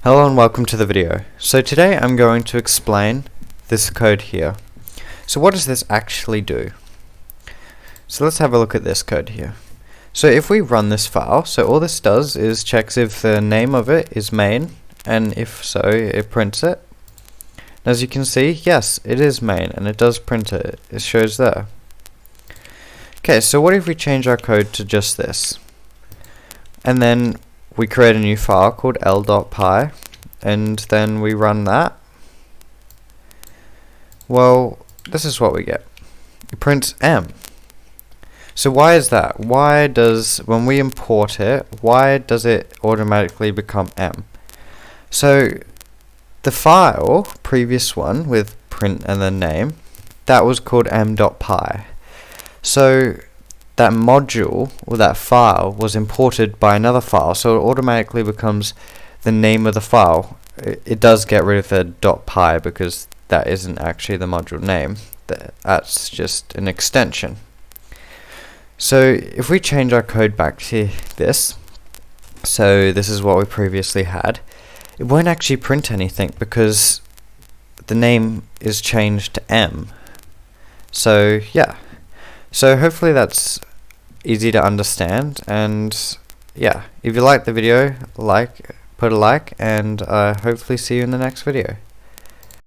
Hello and welcome to the video. So today I'm going to explain this code here. So what does this actually do? So let's have a look at this code here. So if we run this file, so all this does is checks if the name of it is main, and if so, it prints it. And as you can see, yes, it is main, and it does print it. It shows there. Okay, so what if we change our code to just this? And then we create a new file called l.py, and then we run that. Well, this is what we get. It prints m. So why is that? Why does, when we import it, why does it automatically become m? So the file, previous one with print and then name, that was called m.py. So that module, or that file, was imported by another file, so it automatically becomes the name of the file. It does get rid of the .py because that isn't actually the module name. That's just an extension. So if we change our code back to this, so this is what we previously had, it won't actually print anything because the name is changed to m. So yeah. So hopefully that's easy to understand, and yeah, if you liked the video, put a like, and hopefully see you in the next video.